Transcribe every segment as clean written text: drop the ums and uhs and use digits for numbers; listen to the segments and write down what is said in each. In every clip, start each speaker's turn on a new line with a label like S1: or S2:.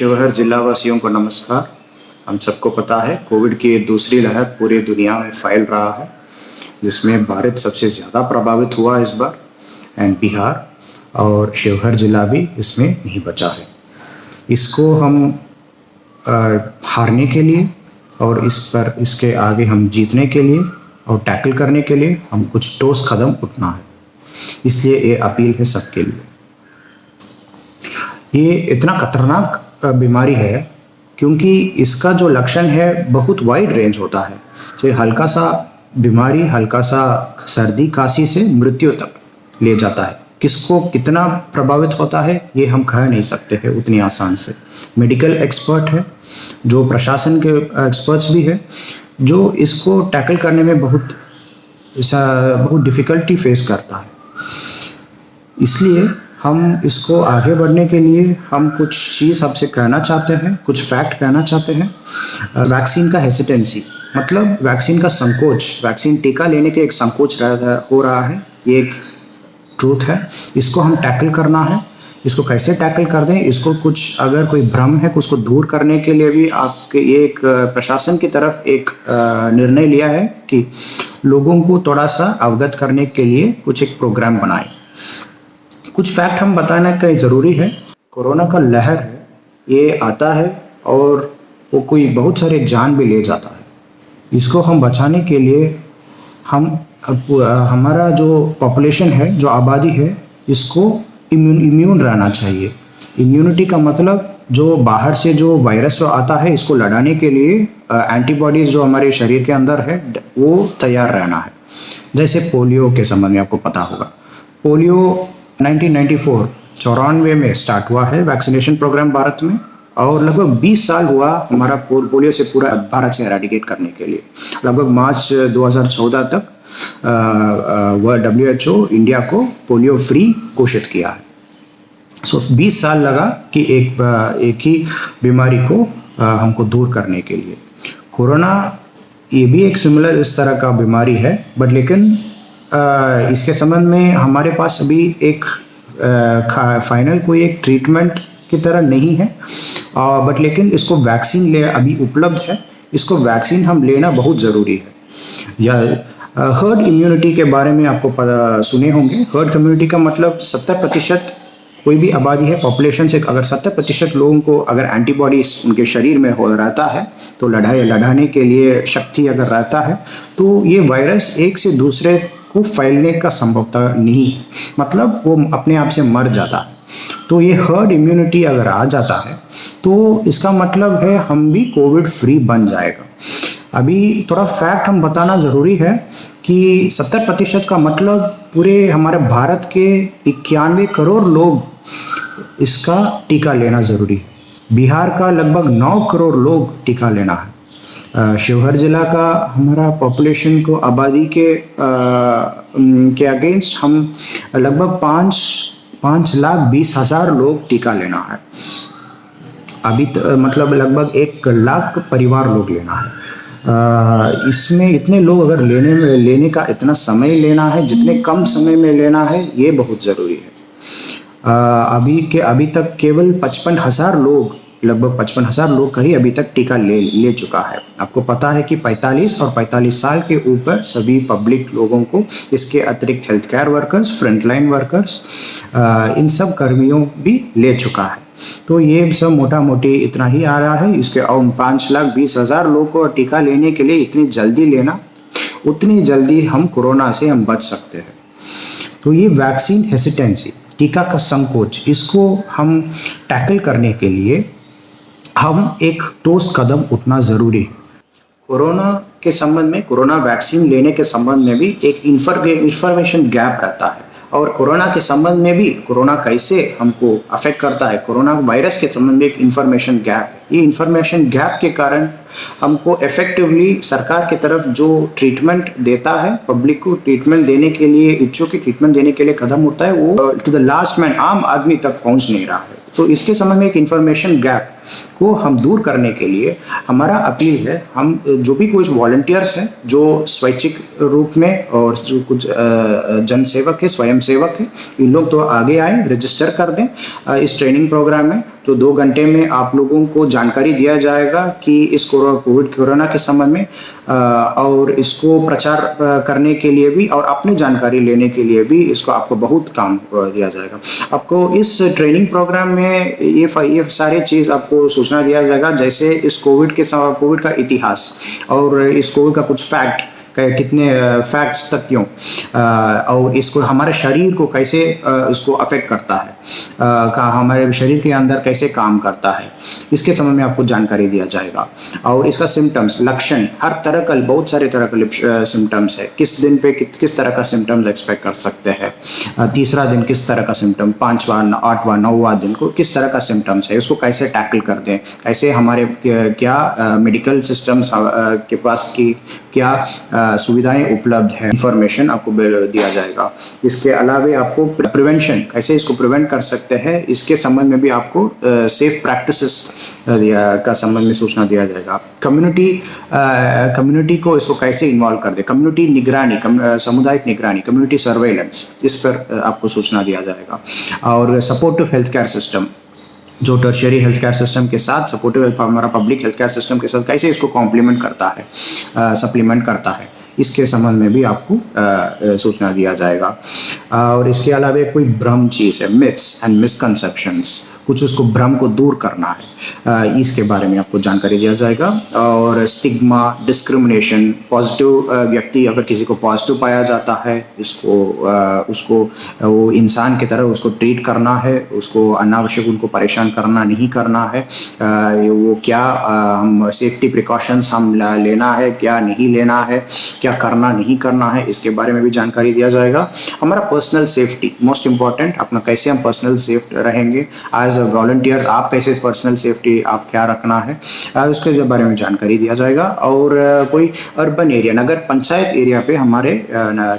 S1: शिवहर जिला वासियों को नमस्कार। हम सबको पता है कोविड की दूसरी लहर पूरी दुनिया में फैल रहा है, जिसमें भारत सबसे ज़्यादा प्रभावित हुआ इस बार एंड बिहार और शिवहर जिला भी इसमें नहीं बचा है। इसको हम हारने के लिए और इसके आगे हम जीतने के लिए और टैकल करने के लिए हम कुछ ठोस कदम उठना है। इसलिए ये अपील है सबके लिए। ये इतना खतरनाक बीमारी है क्योंकि इसका जो लक्षण है बहुत वाइड रेंज होता है। चाहे हल्का सा बीमारी, हल्का सा सर्दी खांसी से मृत्यु तक ले जाता है। किसको कितना प्रभावित होता है ये हम कह नहीं सकते हैं उतनी आसान से। मेडिकल एक्सपर्ट है, जो प्रशासन के एक्सपर्ट्स भी है, जो इसको टैकल करने में बहुत डिफ़िकल्टी फेस करता है। इसलिए हम इसको आगे बढ़ने के लिए हम कुछ चीज़ आपसे कहना चाहते हैं, कुछ फैक्ट कहना चाहते हैं। वैक्सीन का हेसिटेंसी मतलब वैक्सीन का संकोच, वैक्सीन टीका लेने के एक संकोच हो रहा है, ये एक ट्रूथ है। इसको हम टैकल करना है। इसको कैसे टैकल कर दें, इसको कुछ अगर कोई भ्रम है उसको दूर करने के लिए भी आपके एक प्रशासन की तरफ एक निर्णय लिया है कि लोगों को थोड़ा सा अवगत करने के लिए कुछ एक प्रोग्राम बनाए। कुछ फैक्ट हम बताना का ज़रूरी है। कोरोना का लहर है, ये आता है और वो कोई बहुत सारे जान भी ले जाता है। इसको हम बचाने के लिए हमारा जो पॉपुलेशन है, जो आबादी है, इसको इम्यून रहना चाहिए। इम्यूनिटी का मतलब जो बाहर से जो वायरस जो आता है इसको लड़ाने के लिए एंटीबॉडीज़ जो हमारे शरीर के अंदर है वो तैयार रहना है। जैसे पोलियो के संबंध में आपको पता होगा, पोलियो 1994 में स्टार्ट हुआ है वैक्सीनेशन प्रोग्राम भारत में, और लगभग 20 साल हुआ हमारा पोलियो से पूरा भारत से एराडिकेट करने के लिए। लगभग मार्च 2014 तक WHO इंडिया को पोलियो फ्री घोषित किया है। 20 साल लगा कि एक ही बीमारी को हमको दूर करने के लिए। कोरोना ये भी एक सिमिलर इस तरह का बीमारी है, बट लेकिन इसके संबंध में हमारे पास अभी एक फाइनल कोई एक ट्रीटमेंट की तरह नहीं है, बट लेकिन इसको वैक्सीन अभी उपलब्ध है। इसको वैक्सीन हम लेना बहुत ज़रूरी है। या हर्ड इम्यूनिटी के बारे में आपको सुने होंगे। हर्ड इम्यूनिटी का मतलब 70% कोई भी आबादी है पॉपुलेशन से, अगर 70% लोगों को अगर एंटीबॉडीज उनके शरीर में हो रहता है तो लड़ाने के लिए शक्ति अगर रहता है तो ये वायरस एक से दूसरे को फैलने का संभवता नहीं, मतलब वो अपने आप से मर जाता है। तो ये हर्ड इम्यूनिटी अगर आ जाता है तो इसका मतलब है हम भी कोविड फ्री बन जाएगा। अभी थोड़ा फैक्ट हम बताना ज़रूरी है कि 70% का मतलब पूरे हमारे भारत के 91 करोड़ लोग इसका टीका लेना ज़रूरी है। बिहार का लगभग 9 करोड़ लोग टीका लेना है। शिवहर जिला का हमारा पॉपुलेशन को आबादी के अगेंस्ट हम लगभग 5,20,000 लोग टीका लेना है। अभी मतलब लगभग 1 लाख परिवार लोग लेना है। इसमें इतने लोग अगर लेने का इतना समय लेना है, जितने कम समय में लेना है, ये बहुत ज़रूरी है। अभी तक केवल 55,000 लोग, लगभग 55,000 लोग का ही अभी तक टीका ले चुका है। आपको पता है कि 45 और 45 साल के ऊपर सभी पब्लिक लोगों को, इसके अतिरिक्त health care workers, frontline workers, इन सब कर्मियों भी ले चुका है। तो ये सब मोटा मोटी इतना ही आ रहा है। इसके 5,20,000 लोग को टीका लेने के लिए इतनी जल्दी लेना, उतनी जल्दी हम कोरोना से हम बच सकते हैं। तो ये वैक्सीन हेसिटेंसी, टीका का संकोच, इसको हम टैकल करने के लिए हम एक ठोस कदम उठना ज़रूरी है। कोरोना के संबंध में, कोरोना वैक्सीन लेने के संबंध में भी एक इंफॉर्मेशन गैप रहता है, और कोरोना के संबंध में भी कोरोना कैसे हमको अफेक्ट करता है, कोरोना वायरस के संबंध में एक इंफॉर्मेशन गैप है। ये इंफॉर्मेशन गैप के कारण हमको इफेक्टिवली सरकार की तरफ जो ट्रीटमेंट देता है, पब्लिक को ट्रीटमेंट देने के लिए, इच्छुक की ट्रीटमेंट देने के लिए कदम उठता है, वो टू द लास्ट मैन, आम आदमी तक पहुंच नहीं रहा है। तो इसके संबंध में एक इंफॉर्मेशन गैप को हम दूर करने के लिए हमारा अपील है, हम जो भी कुछ वॉलंटियर्स हैं जो स्वैच्छिक रूप में और जो कुछ जनसेवक है, स्वयं सेवक है, इन लोग तो आगे आए, रजिस्टर कर दें इस ट्रेनिंग प्रोग्राम में। तो 2 घंटे में आप लोगों को जानकारी दिया जाएगा कि इस कोरोना के संबंध में और इसको प्रचार करने के लिए भी और अपनी जानकारी लेने के लिए भी इसको आपको बहुत काम दिया जाएगा। आपको इस ट्रेनिंग प्रोग्राम में ये सारे चीज़ आपको सूचना दिया जाएगा, जैसे इस कोविड का इतिहास और इस कोविड का कुछ फैक्ट, कितने फैक्ट्स, तथ्यों और इसको हमारे शरीर को कैसे इसको अफेक्ट करता है, हमारे शरीर के अंदर कैसे काम करता है, इसके संबंध में आपको जानकारी दिया जाएगा। और इसका सिम्टम्स, लक्षण, हर तरह का, बहुत सारे तरह का सिम्टम्स है, किस दिन पे किस तरह का सिम्टम्स एक्सपेक्ट कर सकते हैं, तीसरा दिन किस तरह का सिम्टम, 5वां, 8वां, 9वां दिन को किस तरह का सिम्टम्स है, उसको कैसे टैकल कर दें, कैसे हमारे क्या मेडिकल सिस्टम्स के पास की क्या सुविधाएं उपलब्ध है, इंफॉर्मेशन आपको दिया जाएगा। इसके अलावा आपको प्रिवेंशन, कैसे इसको प्रिवेंट कर सकते हैं, इसके संबंध में भी आपको सेफ प्रैक्टिसेस का संबंध में सूचना दिया जाएगा। कम्युनिटी को इसको कैसे इन्वॉल्व कर दे, कम्युनिटी निगरानी, सामुदायिक निगरानी, कम्युनिटी सर्वेलेंस, इस पर आपको सूचना दिया जाएगा। और सपोर्टिव हेल्थ केयर सिस्टम, जो टर्शियरी हेल्थ केयर सिस्टम के साथ सपोर्टिव हमारा पब्लिक हेल्थ केयर सिस्टम के साथ कैसे इसको कॉम्प्लीमेंट करता है, सप्लीमेंट करता है, इसके संबंध में भी आपको सूचना दिया जाएगा। और इसके अलावा कोई भ्रम चीज़ है, मिथ्स एंड मिसकंसेप्शंस, कुछ उसको भ्रम को दूर करना है, इसके बारे में आपको जानकारी दिया जाएगा। और स्टिग्मा, डिस्क्रिमिनेशन, पॉजिटिव व्यक्ति अगर किसी को पॉजिटिव पाया जाता है, उसको वो इंसान की तरह उसको ट्रीट करना है, उसको अनावश्यक उनको परेशान करना नहीं करना है, वो क्या सेफ्टी प्रिकॉशंस हम लेना है, क्या नहीं लेना है, क्या करना नहीं करना है, इसके बारे में भी जानकारी दिया जाएगा। हमारा पर्सनल सेफ्टी मोस्ट इम्पॉर्टेंट, अपना कैसे हम पर्सनल सेफ रहेंगे एज अ वॉलंटियर, आप कैसे पर्सनल सेफ्टी आप क्या रखना है, उसके बारे में जानकारी दिया जाएगा। और कोई अर्बन एरिया, नगर पंचायत एरिया पे हमारे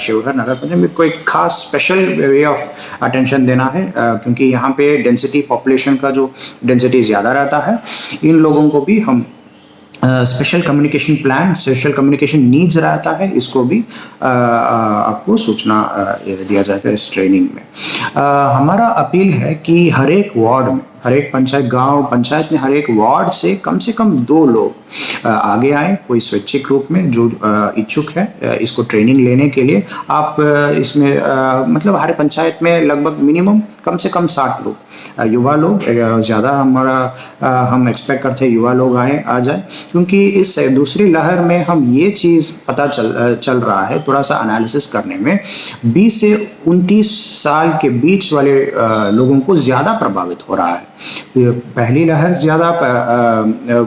S1: शिवहर नगर पंचायत में कोई खास स्पेशल वे ऑफ अटेंशन देना है, क्योंकि यहाँ पे डेंसिटी, पॉपुलेशन का जो डेंसिटी ज़्यादा रहता है, इन लोगों को भी हम special communication plan, special communication needs रहता है, इसको भी आपको सूचना दिया जाएगा इस ट्रेनिंग में। हमारा अपील है कि हर एक वार्ड में, हर एक पंचायत, गांव पंचायत में हर एक वार्ड से कम 2 लोग आगे आए, कोई स्वैच्छिक रूप में जो इच्छुक है इसको ट्रेनिंग लेने के लिए। आप इसमें मतलब हर पंचायत में लगभग मिनिमम कम से कम 60 लोग, युवा लोग ज़्यादा हम एक्सपेक्ट करते हैं युवा लोग आ जाए, क्योंकि इस दूसरी लहर में हम ये चीज़ पता चल रहा है थोड़ा सा एनालिसिस करने में, 20 से 29 साल के बीच वाले लोगों को ज़्यादा प्रभावित हो रहा है। पहली लहर ज़्यादा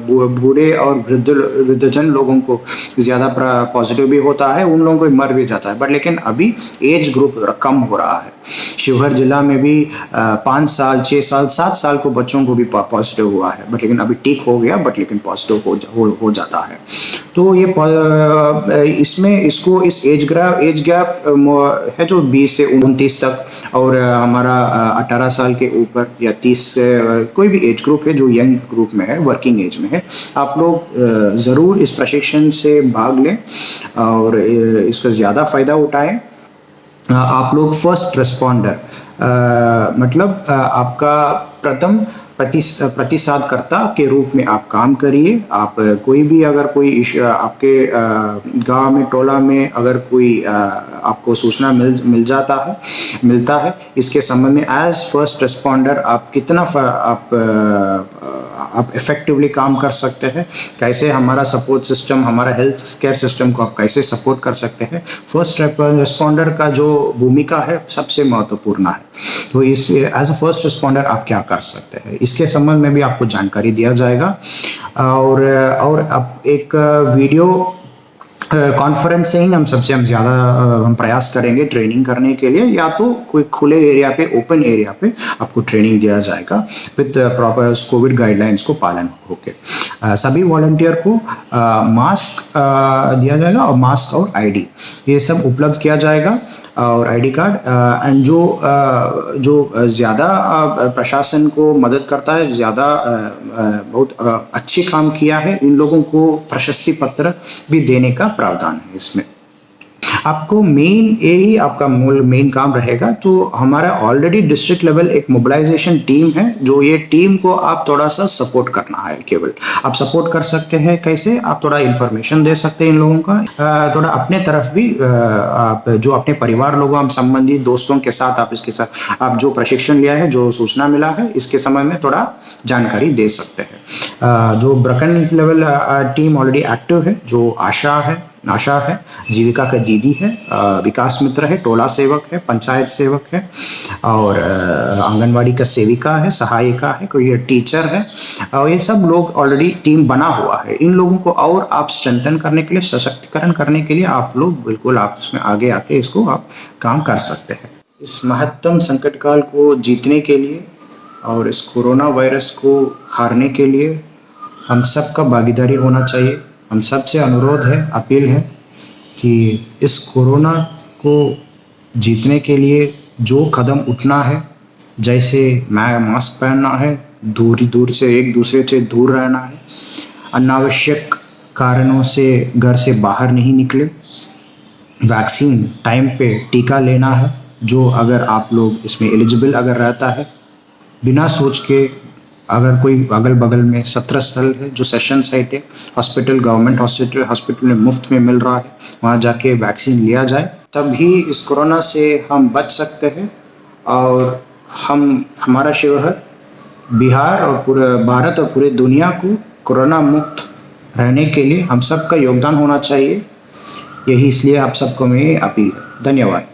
S1: बूढ़े और वृद्धजन लोगों को ज़्यादा पॉजिटिव भी होता है, उन लोगों को मर भी जाता है, बट लेकिन अभी एज ग्रुप कम हो रहा है। शिवहर जिला में भी 5 साल, 6 साल, 7 साल को बच्चों को भी पॉजिटिव हुआ है, बट लेकिन अभी ठीक हो गया, बट लेकिन पॉजिटिव हो जाता है। तो ये इसमें इसको इस एज गैप है जो 20 से 29 तक, और हमारा 18 साल के ऊपर या 30 कोई भी एज ग्रुप है जो यंग ग्रुप में है, वर्किंग एज में है, आप लोग ज़रूर इस प्रशिक्षण से भाग लें और इसका ज़्यादा फ़ायदा उठाएं। आप लोग फर्स्ट रिस्पॉन्डर, मतलब आपका प्रथम प्रतिसादकर्ता के रूप में आप काम करिए। आप कोई भी अगर कोई आपके गांव में, टोला में अगर कोई आपको सूचना मिलता है, इसके संबंध में एज फर्स्ट रिस्पॉन्डर आप कितना आप इफेक्टिवली काम कर सकते हैं, कैसे हमारा सपोर्ट सिस्टम, हमारा हेल्थ केयर सिस्टम को आप कैसे सपोर्ट कर सकते हैं, फर्स्ट रिस्पॉन्डर का जो भूमिका है सबसे महत्वपूर्ण है। तो इस एज अ फर्स्ट रिस्पॉन्डर आप क्या कर सकते हैं, इसके संबंध में भी आपको जानकारी दिया जाएगा। और अब एक वीडियो कॉन्फ्रेंसिंग हम ज़्यादा हम प्रयास करेंगे ट्रेनिंग करने के लिए, या तो कोई खुले एरिया पे, ओपन एरिया पे आपको ट्रेनिंग दिया जाएगा विद प्रॉपर कोविड गाइडलाइंस को पालन होके। सभी वॉलंटियर को मास्क दिया जाएगा, और मास्क और आईडी ये सब उपलब्ध किया जाएगा, और आईडी कार्ड। एंड जो ज़्यादा प्रशासन को मदद करता है, ज़्यादा बहुत अच्छे काम किया है, इन लोगों को प्रशस्ति पत्र भी देने का प्रावधान है इसमें। आपको यही आपका मेन काम रहेगा। जो हमारा ऑलरेडी डिस्ट्रिक्ट लेवल एक मोबिलाइजेशन टीम है, जो ये टीम को आप थोड़ा सा सपोर्ट करना है। केवल आप सपोर्ट कर सकते हैं कैसे, आप थोड़ा इन्फॉर्मेशन दे सकते हैं इन लोगों का, थोड़ा अपने तरफ भी आप जो अपने परिवार लोगों, हम संबंधी दोस्तों के साथ आप इसके साथ आप जो प्रशिक्षण लिया है, जो सूचना मिला है, इसके समय में थोड़ा जानकारी दे सकते हैं। जो ब्रकन लेवल टीम ऑलरेडी एक्टिव है, जो आशा है, जीविका का दीदी है, विकास मित्र है, टोला सेवक है, पंचायत सेवक है, और आंगनवाड़ी का सेविका है, सहायिका है, कोई टीचर है, और ये सब लोग ऑलरेडी टीम बना हुआ है। इन लोगों को और आप स्ट्रेंथन करने के लिए, सशक्तिकरण करने के लिए आप लोग बिल्कुल आप इसमें आगे आके इसको आप काम कर सकते हैं। इस महत्तम संकट काल को जीतने के लिए और इस कोरोना वायरस को हारने के लिए हम सबका भागीदारी होना चाहिए। हम सबसे अनुरोध है, अपील है कि इस कोरोना को जीतने के लिए जो कदम उठना है, जैसे मास्क पहनना है, दूर से एक दूसरे से दूर रहना है, अनावश्यक कारणों से घर से बाहर नहीं निकले, वैक्सीन टाइम पे टीका लेना है, जो अगर आप लोग इसमें एलिजिबल अगर रहता है, बिना सोच के अगर कोई अगल बगल में 17 स्थल है, जो सेशन साइट है, हॉस्पिटल, गवर्नमेंट हॉस्पिटल में मुफ्त में मिल रहा है, वहाँ जाके वैक्सीन लिया जाए, तभी इस कोरोना से हम बच सकते हैं। और हमारा शिवहर, बिहार और पूरे भारत और पूरे दुनिया को कोरोना मुक्त रहने के लिए हम सबका योगदान होना चाहिए। यही इसलिए आप सबको मेरी अपील है। धन्यवाद।